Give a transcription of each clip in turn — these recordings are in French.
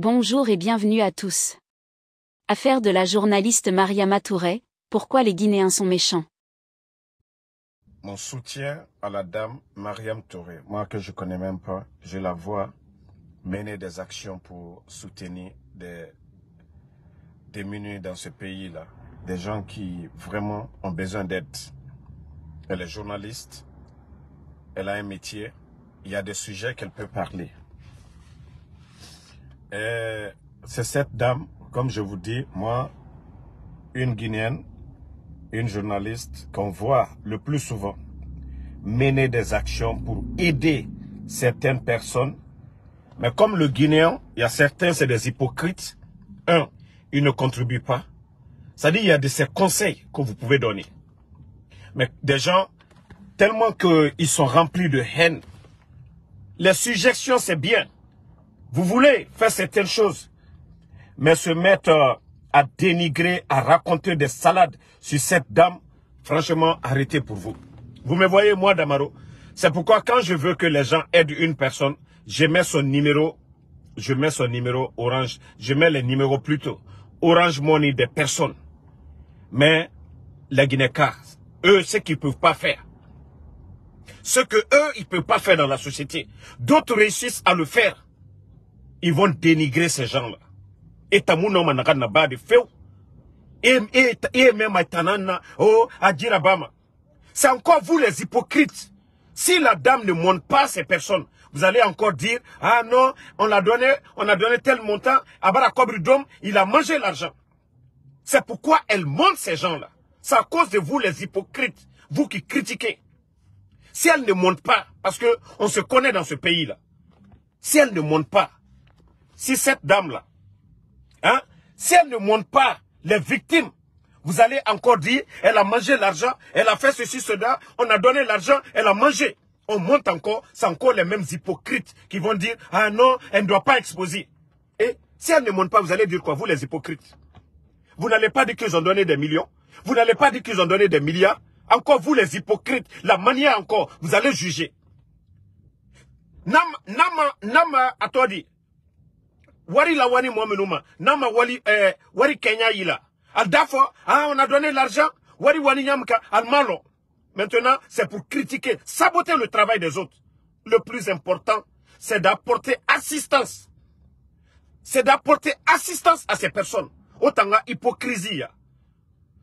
Bonjour et bienvenue à tous. Affaire de la journaliste Mariama Touré, pourquoi les Guinéens sont méchants? Mon soutien à la dame Mariam Touré, moi que je ne connais même pas, je la vois mener des actions pour soutenir des démunis dans ce pays-là, des gens qui vraiment ont besoin d'aide. Elle est journaliste, elle a un métier, il y a des sujets qu'elle peut parler. C'est cette dame, comme je vous dis, moi, une Guinéenne, une journaliste qu'on voit le plus souvent mener des actions pour aider certaines personnes. Mais comme le Guinéen, il y a certains, c'est des hypocrites. Un, ils ne contribuent pas. C'est-à-dire, il y a de ces conseils que vous pouvez donner. Mais des gens, tellement qu'ils sont remplis de haine. Les suggestions, c'est bien. Vous voulez faire certaines choses. Mais se mettre à dénigrer, à raconter des salades sur cette dame, franchement, arrêtez pour vous. Vous me voyez, moi, Damaro. C'est pourquoi quand je veux que les gens aident une personne, je mets son numéro Orange, je mets les numéros plutôt Orange Money des personnes. Mais les Guinéens, eux, ce qu'ils ne peuvent pas faire, ce que eux, ils ne peuvent pas faire dans la société, d'autres réussissent à le faire. Ils vont dénigrer ces gens-là. Et tamuno manakana ba de feu. Et même aitanana oh adjirabama. C'est encore vous les hypocrites. Si la dame ne monte pas ces personnes, vous allez encore dire ah non, on a donné tel montant à Barakobridom, il a mangé l'argent. C'est pourquoi elle monte ces gens-là. C'est à cause de vous les hypocrites, vous qui critiquez. Si elle ne monte pas, parce que on se connaît dans ce pays-là. Si elle ne monte pas, si cette dame-là, hein, si elle ne montre pas les victimes, vous allez encore dire, elle a mangé l'argent, elle a fait ceci, cela, on a donné l'argent, elle a mangé. On monte encore, c'est encore les mêmes hypocrites qui vont dire, ah non, elle ne doit pas exposer. Et si elle ne monte pas, vous allez dire quoi, vous les hypocrites? Vous n'allez pas dire qu'ils ont donné des millions, vous n'allez pas dire qu'ils ont donné des milliards. Encore vous les hypocrites, la manière encore, vous allez juger. Nama, à toi dit. Wari la wani momenuma, nama wari Kenya ila. Al dafo, ah on a donné l'argent, wari wani yamka al malo. Maintenant, c'est pour critiquer, saboter le travail des autres. Le plus important, c'est d'apporter assistance. C'est d'apporter assistance à ces personnes. Autant hypocrisie.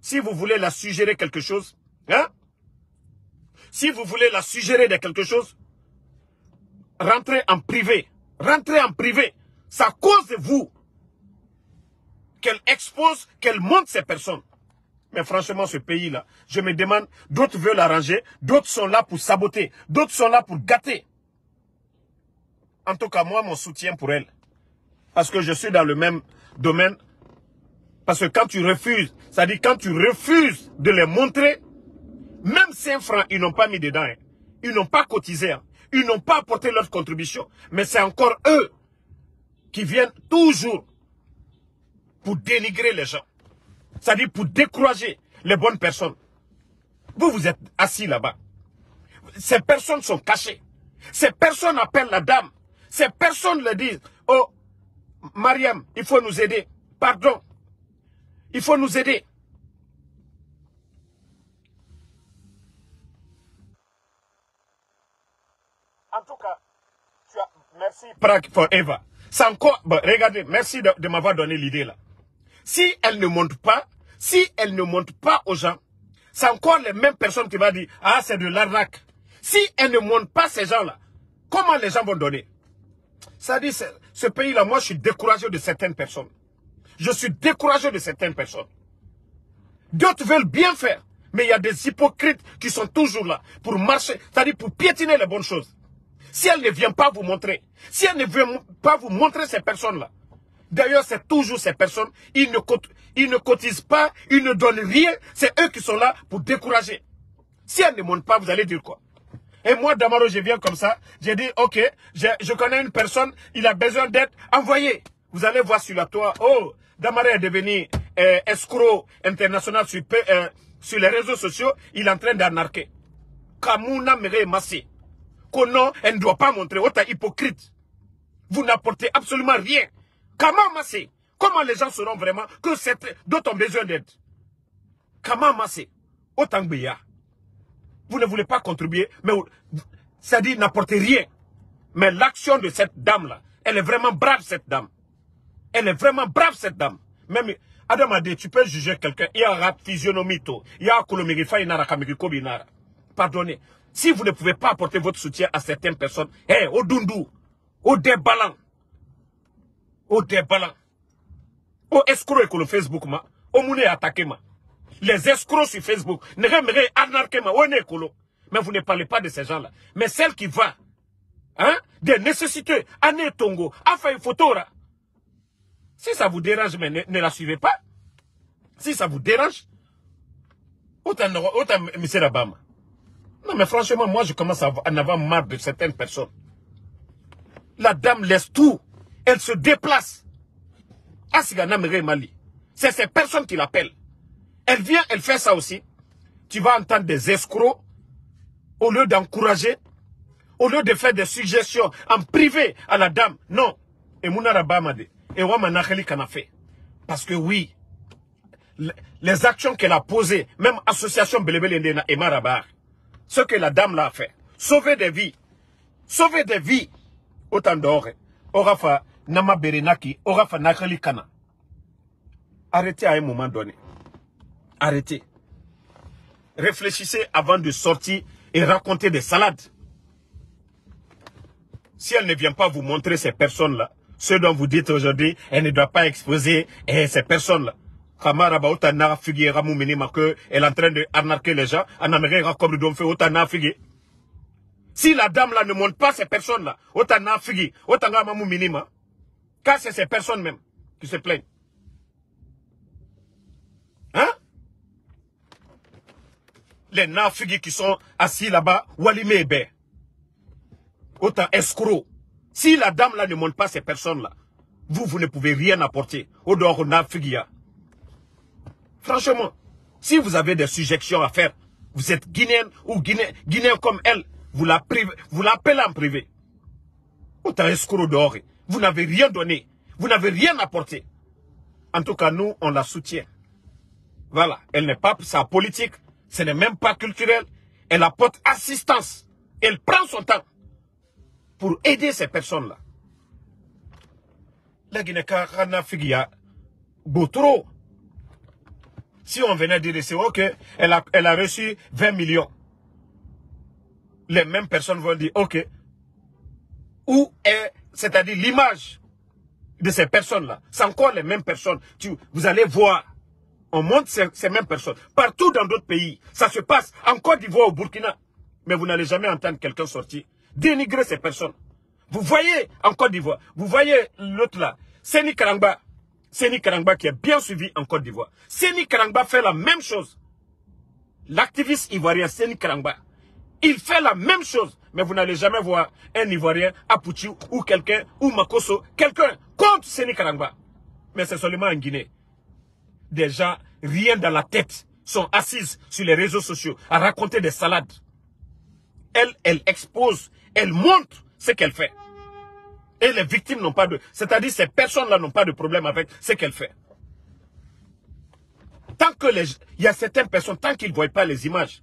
Si vous voulez la suggérer quelque chose, hein? Si vous voulez la suggérer de quelque chose, rentrez en privé. Rentrez en privé. C'est à cause de vous qu'elle expose, qu'elle monte ces personnes. Mais franchement, ce pays-là, je me demande, d'autres veulent l'arranger, d'autres sont là pour saboter, d'autres sont là pour gâter. En tout cas, moi, mon soutien pour elle. Parce que je suis dans le même domaine. Parce que quand tu refuses, c'est-à-dire quand tu refuses de les montrer, même 5 francs, ils n'ont pas mis dedans. Hein. Ils n'ont pas cotisé. Hein. Ils n'ont pas apporté leur contribution. Mais c'est encore eux qui viennent toujours pour dénigrer les gens. C'est-à-dire pour décourager les bonnes personnes. Vous, vous êtes assis là-bas. Ces personnes sont cachées. Ces personnes appellent la dame. Ces personnes le disent. Oh, Mariam, il faut nous aider. Pardon. Il faut nous aider. En tout cas, merci Prague Forever. C'est encore, bon, regardez, merci de m'avoir donné l'idée là. Si elle ne monte pas, aux gens, c'est encore les mêmes personnes qui vont dire, ah, c'est de l'arnaque. Si elle ne monte pas ces gens-là, comment les gens vont donner? Ça dit, ce pays-là, moi, je suis découragé de certaines personnes. Je suis découragé de certaines personnes. D'autres veulent bien faire, mais il y a des hypocrites qui sont toujours là pour marcher, c'est-à-dire pour piétiner les bonnes choses. Si elle ne vient pas vous montrer, si elle ne veut pas vous montrer ces personnes-là, d'ailleurs c'est toujours ces personnes, ils ne cotisent pas, ils ne donnent rien, c'est eux qui sont là pour décourager. Si elle ne monte pas, vous allez dire quoi? Et moi, Damaro, je viens comme ça, j'ai dit, ok, je connais une personne, il a besoin d'aide, envoyez. Vous allez voir sur la toile, oh, Damaro est devenu escroc international sur les réseaux sociaux, il est en train d'arnaquer. Kamuna mere massé. Que non, elle ne doit pas montrer. Autant hypocrite. Vous n'apportez absolument rien. Comment Massé? Comment les gens sauront vraiment que d'autres ont besoin d'aide? Comment Massé? Autant Béa. Vous ne voulez pas contribuer, mais ça dit n'apportez rien. Mais l'action de cette dame-là, elle est vraiment brave, cette dame. Elle est vraiment brave, cette dame. Même, Adam a dit, tu peux juger quelqu'un, il y a un physionomie, il y a un kolomirifa, il y a un pardonnez. Si vous ne pouvez pas apporter votre soutien à certaines personnes, au Dundu, au déballant, au escroc et le Facebook, au mouné attaqué, les escrocs sur Facebook, mais vous ne parlez pas de ces gens-là. Mais celle qui va, des nécessités, Ané Tongo, a fait une photo là. Si ça vous dérange, mais ne la suivez pas. Si ça vous dérange, autant M. Rabama. Non, mais franchement, moi, je commence à en avoir marre de certaines personnes. La dame laisse tout. Elle se déplace. Asigana Mere Mali. C'est ces personnes qui l'appellent. Elle vient, elle fait ça aussi. Tu vas entendre des escrocs. Au lieu d'encourager, au lieu de faire des suggestions en privé à la dame. Non. Et Mouna Rabama dit. Et Wamanakeli qu'en a fait. Parce que oui, les actions qu'elle a posées, même association Belebele et Marabar, ce que la dame l'a fait, sauver des vies, autant d'or, Orafa Nama Berenaki, Orafa Nakeli Kana. Arrêtez à un moment donné. Arrêtez. Réfléchissez avant de sortir et raconter des salades. Si elle ne vient pas vous montrer ces personnes-là, ceux dont vous dites aujourd'hui, elle ne doit pas exposer ces personnes-là. Elle est en train de arnaquer les gens. Si la dame-là ne montre pas ces personnes-là, car c'est ces personnes même qui se plaignent. Hein? Les nafigis qui sont assis là-bas, Walimebe. Autant escrocs. Si la dame-là ne montre pas ces personnes-là, vous ne pouvez rien apporter. Au dehors, nafigia. Franchement, si vous avez des suggestions à faire, vous êtes guinéenne ou guinéen comme elle, vous l'appelez en privé. Autant escroc dehors. Vous n'avez rien donné. Vous n'avez rien apporté. En tout cas, nous, on la soutient. Voilà. Elle n'est pas sa politique. Ce n'est même pas culturel. Elle apporte assistance. Elle prend son temps pour aider ces personnes-là. La Guinée-Kana Figia, Boutro. Si on venait dire, c'est ok, elle a reçu 20 millions. Les mêmes personnes vont dire, ok. Où est, c'est-à-dire l'image de ces personnes-là. C'est encore les mêmes personnes. Vous allez voir, on montre ces mêmes personnes. Partout dans d'autres pays, ça se passe en Côte d'Ivoire, au Burkina. Mais vous n'allez jamais entendre quelqu'un sortir dénigrer ces personnes. Vous voyez en Côte d'Ivoire, vous voyez l'autre là, Séni Karangba qui est bien suivi en Côte d'Ivoire. Séni Karangba fait la même chose. L'activiste ivoirien Séni Karangba, il fait la même chose. Mais vous n'allez jamais voir un Ivoirien, Apouchi ou quelqu'un, ou Makosso, quelqu'un contre Séni Karangba. Mais c'est seulement en Guinée. Des gens, rien dans la tête, sont assises sur les réseaux sociaux à raconter des salades. Elle expose, elle montre ce qu'elle fait. Et les victimes n'ont pas de... C'est-à-dire ces personnes-là n'ont pas de problème avec ce qu'elle fait. Tant que il y a certaines personnes, tant qu'ils ne voient pas les images,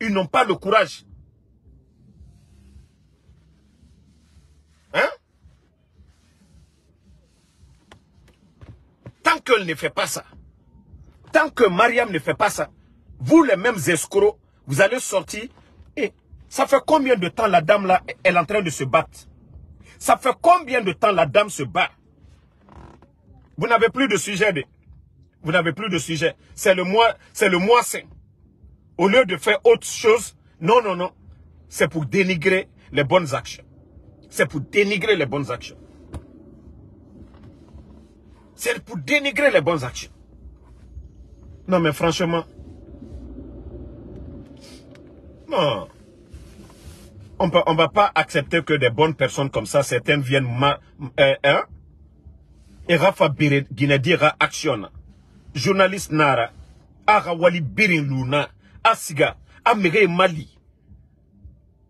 ils n'ont pas le courage. Hein? Tant qu'elle ne fait pas ça, tant que Mariam ne fait pas ça, vous les mêmes escrocs, vous allez sortir et ça fait combien de temps la dame là, elle est en train de se battre? Ça fait combien de temps la dame se bat? Vous n'avez plus de sujet. Vous n'avez plus de sujet. C'est le mois saint. Au lieu de faire autre chose, non. C'est pour dénigrer les bonnes actions. C'est pour dénigrer les bonnes actions. C'est pour dénigrer les bonnes actions. Non, mais franchement, non. On ne va pas accepter que des bonnes personnes comme ça, certaines viennent et Rafa Guinedira Action. Journaliste Nara, Arawali Birin Luna, Asiga, Amere Mali.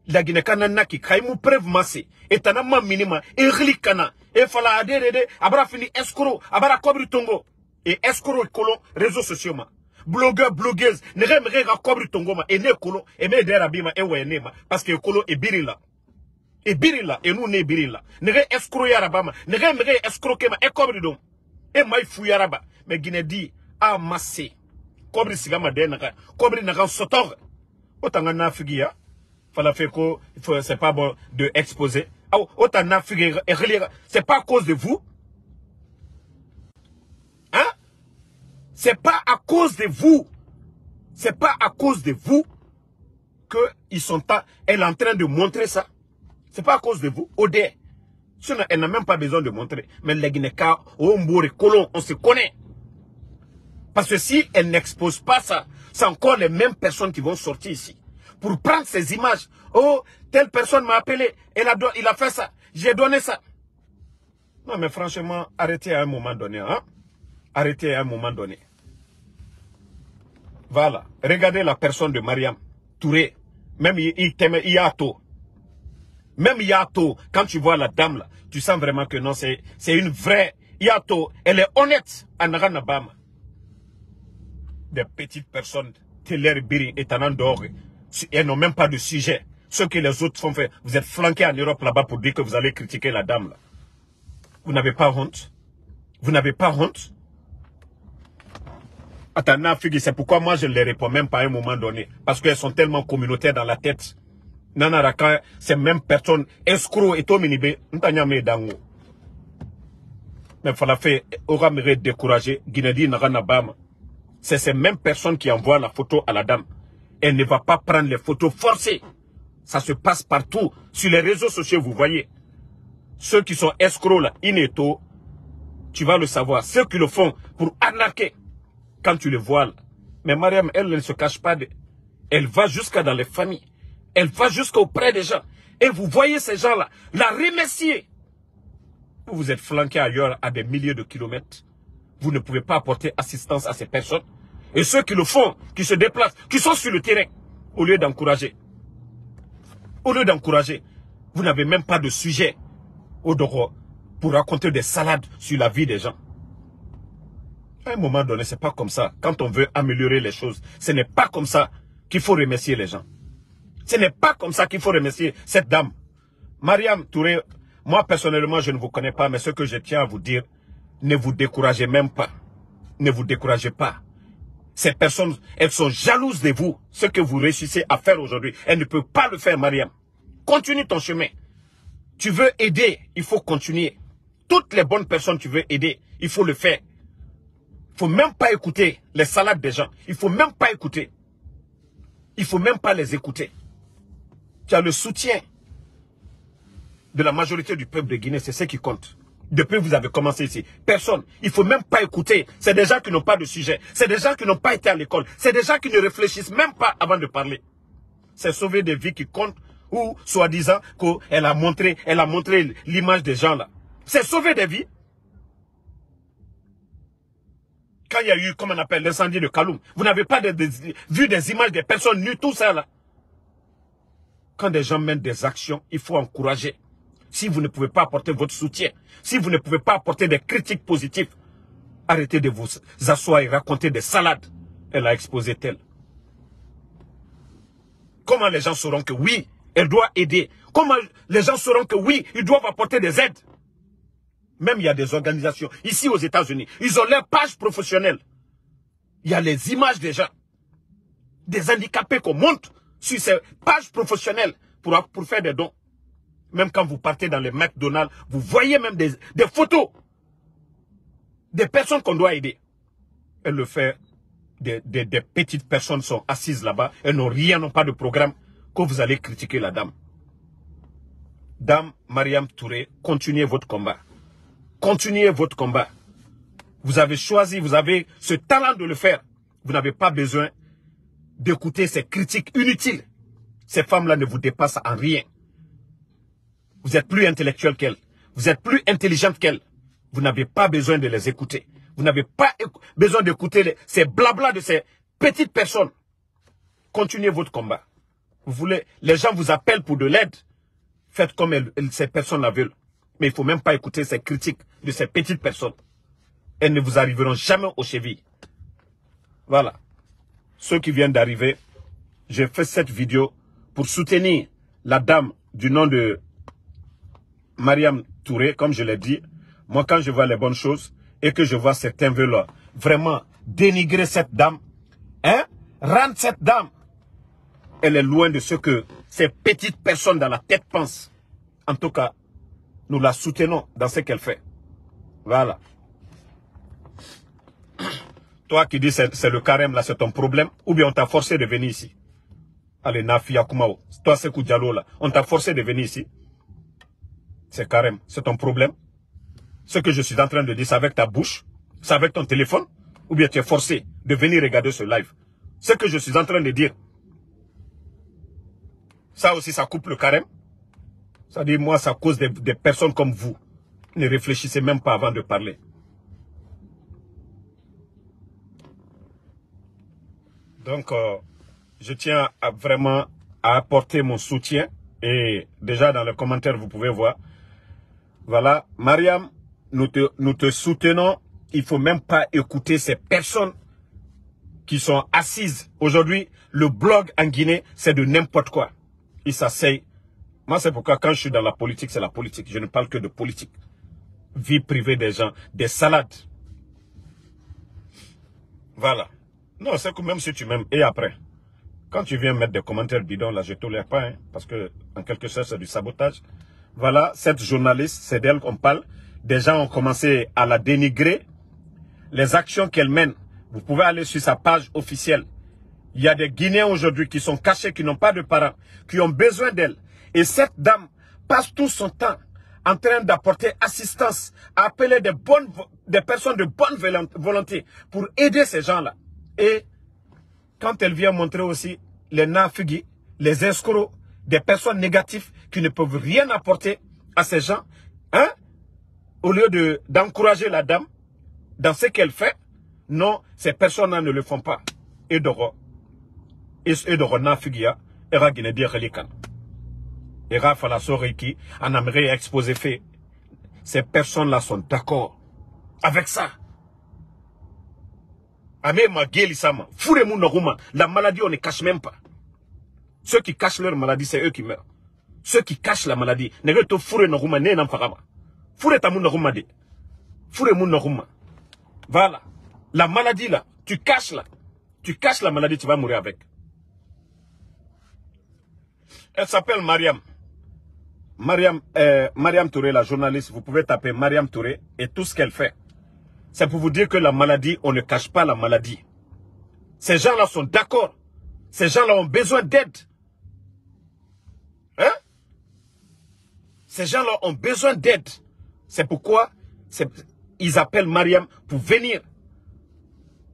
La Guinée kananaki kaimu preuve massé et tanama minima et rilikana et fala adere abra fini escroc abra kobri tongo et escroc colon réseaux sociaux ma blogueur blogueuse ne remere ga kobri tongo ma et ne colon et me dera bima e wene ma parce que colon et birila et nous ne birila ne re escroc yarabama ne remere escroquer ma e kobri don e mai fu yaraba mais Guinée dit a massé kobri sigama de naka kobri naka sotor otanga na figia fala fait que c'est pas bon de exposer. C'est pas à cause de vous. Hein? C'est pas à cause de vous. C'est pas à cause de vous que ils sont pas. Elle est en train de montrer ça. C'est pas à cause de vous. Ode. Elle n'a même pas besoin de montrer. Mais les Guinéens, on se connaît. Parce que si elle n'expose pas ça, c'est encore les mêmes personnes qui vont sortir ici. Pour prendre ces images. Oh, telle personne m'a appelé. Il a fait ça. J'ai donné ça. Non, mais franchement, arrêtez à un moment donné. Hein? Arrêtez à un moment donné. Voilà. Regardez la personne de Mariam Touré. Même Yato. Même Yato, quand tu vois la dame là, tu sens vraiment que non, c'est une vraie Yato. Elle est honnête à Naranabama. Des petites personnes, Teller Biri et Tanandor. Elles n'ont même pas de sujet. Ce que les autres font faire. Vous êtes flanqués en Europe là-bas pour dire que vous allez critiquer la dame là. Vous n'avez pas honte. Vous n'avez pas honte. Attends, c'est pourquoi moi je ne les réponds même pas à un moment donné. Parce qu'elles sont tellement communautaires dans la tête. Nanaraka, ces mêmes personnes, escrocs et Tominibe, Ntanyame Dango. Mais il fallait faire, aura mérité décourager, Guinée Naranabama. C'est ces mêmes personnes qui envoient la photo à la dame. Elle ne va pas prendre les photos forcées. Ça se passe partout. Sur les réseaux sociaux, vous voyez. Ceux qui sont escrocs là, inéto, tu vas le savoir. Ceux qui le font pour arnaquer, quand tu le vois là. Mais Mariam, elle ne se cache pas. Elle va jusqu'à dans les familles. Elle va jusqu'auprès des gens. Et vous voyez ces gens-là, la remercier. Vous êtes flanqués ailleurs à des milliers de kilomètres. Vous ne pouvez pas apporter assistance à ces personnes. Et ceux qui le font, qui se déplacent, qui sont sur le terrain, au lieu d'encourager. Au lieu d'encourager, vous n'avez même pas de sujet au Doro pour raconter des salades sur la vie des gens. À un moment donné, c'est pas comme ça. Quand on veut améliorer les choses, ce n'est pas comme ça qu'il faut remercier les gens. Ce n'est pas comme ça qu'il faut remercier cette dame. Mariam Touré, moi personnellement, je ne vous connais pas, mais ce que je tiens à vous dire, ne vous découragez même pas. Ne vous découragez pas. Ces personnes, elles sont jalouses de vous. Ce que vous réussissez à faire aujourd'hui, elles ne peuvent pas le faire, Mariam. Continue ton chemin. Tu veux aider, il faut continuer. Toutes les bonnes personnes que tu veux aider, il faut le faire. Il ne faut même pas écouter les salades des gens. Il ne faut même pas écouter. Il ne faut même pas les écouter. Tu as le soutien de la majorité du peuple de Guinée, c'est ce qui compte. Depuis que vous avez commencé ici, personne. Il ne faut même pas écouter. C'est des gens qui n'ont pas de sujet. C'est des gens qui n'ont pas été à l'école. C'est des gens qui ne réfléchissent même pas avant de parler. C'est sauver des vies qui comptent ou soi-disant qu'elle a montré l'image des gens là. C'est sauver des vies. Quand il y a eu, comme on appelle, l'incendie de Kaloum, vous n'avez pas vu des images des personnes nues, tout ça là. Quand des gens mènent des actions, il faut encourager. Si vous ne pouvez pas apporter votre soutien, si vous ne pouvez pas apporter des critiques positives, arrêtez de vous asseoir et raconter des salades. Elle a exposé tel. Comment les gens sauront que oui, elle doit aider? Comment les gens sauront que oui, ils doivent apporter des aides? Même il y a des organisations, ici aux États-Unis, ils ont leur page professionnelle. Il y a les images des gens, des handicapés qu'on monte sur ces pages professionnelles pour faire des dons. Même quand vous partez dans les McDonald's, vous voyez même des photos des personnes qu'on doit aider. Elle le fait, des petites personnes sont assises là-bas, elles n'ont rien, n'ont pas de programme, que vous allez critiquer la dame. Dame Mariam Touré, continuez votre combat. Continuez votre combat. Vous avez choisi, vous avez ce talent de le faire. Vous n'avez pas besoin d'écouter ces critiques inutiles. Ces femmes-là ne vous dépassent en rien. Vous êtes plus intellectuel qu'elles. Vous êtes plus intelligente qu'elles. Vous n'avez pas besoin de les écouter. Vous n'avez pas besoin d'écouter ces blablas de ces petites personnes. Continuez votre combat. les gens vous appellent pour de l'aide. Faites comme ces personnes la veulent. Mais il ne faut même pas écouter ces critiques de ces petites personnes. Elles ne vous arriveront jamais aux chevilles. Voilà. Ceux qui viennent d'arriver, j'ai fait cette vidéo pour soutenir la dame du nom de Mariam Touré, comme je l'ai dit. Moi, quand je vois les bonnes choses et que je vois certains veulent vraiment dénigrer cette dame, rendre cette dame, elle est loin de ce que ces petites personnes dans la tête pensent. En tout cas, nous la soutenons dans ce qu'elle fait. Voilà. Toi qui dis c'est le carême là, c'est ton problème, ou bien on t'a forcé de venir ici. Allez, Nafi Yakumao, toi Sekou Diallo là, on t'a forcé de venir ici. C'est carême, c'est ton problème. Ce que je suis en train de dire, c'est avec ta bouche, c'est avec ton téléphone, ou bien tu es forcé de venir regarder ce live. Ce que je suis en train de dire, ça aussi, ça coupe le carême. Ça dit, moi, ça cause des personnes comme vous. Ne réfléchissez même pas avant de parler. Donc, je tiens vraiment à apporter mon soutien. Et déjà, dans les commentaires, vous pouvez voir. Voilà, Mariam, nous te soutenons. Il ne faut même pas écouter ces personnes qui sont assises. Aujourd'hui, le blog en Guinée, c'est de n'importe quoi. Ils s'asseyent. Moi, c'est pourquoi quand je suis dans la politique, c'est la politique. Je ne parle que de politique. Vie privée des gens, des salades. Voilà. Non, c'est que même si tu m'aimes, et après, quand tu viens mettre des commentaires bidons, là, je ne tolère pas, hein, parce que, en quelque sorte, c'est du sabotage. Voilà, cette journaliste, c'est d'elle qu'on parle. Des gens ont commencé à la dénigrer. Les actions qu'elle mène, vous pouvez aller sur sa page officielle. Il y a des Guinéens aujourd'hui qui sont cachés, qui n'ont pas de parents, qui ont besoin d'elle. Et cette dame passe tout son temps en train d'apporter assistance, à appeler des personnes de bonne volonté pour aider ces gens-là. Et quand elle vient montrer aussi les nafugis, les escrocs, des personnes négatives qui ne peuvent rien apporter à ces gens, hein, au lieu d'encourager la dame dans ce qu'elle fait, non, ces personnes-là ne le font pas. Et d'oro nafugia, era guinédia relikan. Era falasoriki, en Amérique exposé fait. Ces personnes-là sont d'accord avec ça. Ame Maguelisama, Fouremou Noruma, la maladie on ne cache même pas. Ceux qui cachent leur maladie, c'est eux qui meurent. Ceux qui cachent la maladie, ne veulent Foure Noruma, ne n'en farama. Foure Tamou Noruma de. Fouremou Noruma. Voilà. La maladie là, tu caches la maladie, tu vas mourir avec. Elle s'appelle Mariam. Mariam Touré, la journaliste, vous pouvez taper Mariam Touré et tout ce qu'elle fait. C'est pour vous dire que la maladie, on ne cache pas la maladie. Ces gens-là sont d'accord. Ces gens-là ont besoin d'aide. Hein? Ces gens-là ont besoin d'aide. C'est pourquoi ils appellent Mariam pour venir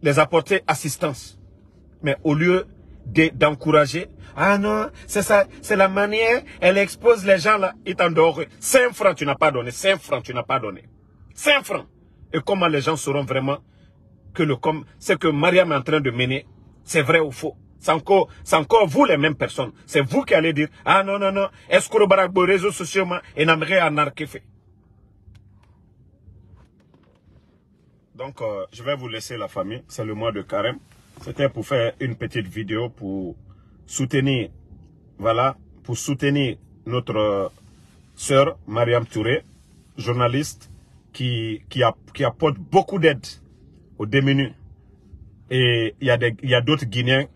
les apporter assistance. Mais au lieu d'encourager, ah non, c'est ça, c'est la manière, elle expose les gens là, ils t'endorment. 5 francs tu n'as pas donné, 5 francs tu n'as pas donné. 5 francs. Et comment les gens sauront vraiment que ce que Mariam est en train de mener, c'est vrai ou faux? C'est encore vous les mêmes personnes. C'est vous qui allez dire, ah non, non, non, est-ce que le réseaux sociaux, et n'aimerait anarquer fait. Donc, je vais vous laisser la famille. C'est le mois de carême. C'était pour faire une petite vidéo pour soutenir, voilà, pour soutenir notre sœur Mariam Touré, journaliste qui apporte beaucoup d'aide aux démunis. Et il y a d'autres Guinéens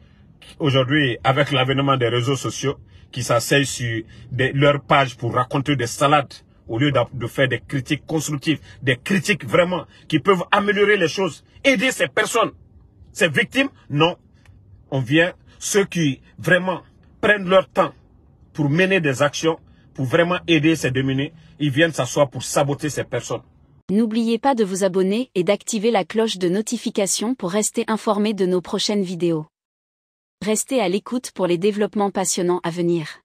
aujourd'hui, avec l'avènement des réseaux sociaux, qui s'asseyent sur leurs pages pour raconter des salades au lieu de faire des critiques constructives, des critiques vraiment qui peuvent améliorer les choses, aider ces personnes. Ces victimes, non. On vient, ceux qui vraiment prennent leur temps pour mener des actions, pour vraiment aider ces démunis, ils viennent s'asseoir pour saboter ces personnes. N'oubliez pas de vous abonner et d'activer la cloche de notification pour rester informé de nos prochaines vidéos. Restez à l'écoute pour les développements passionnants à venir.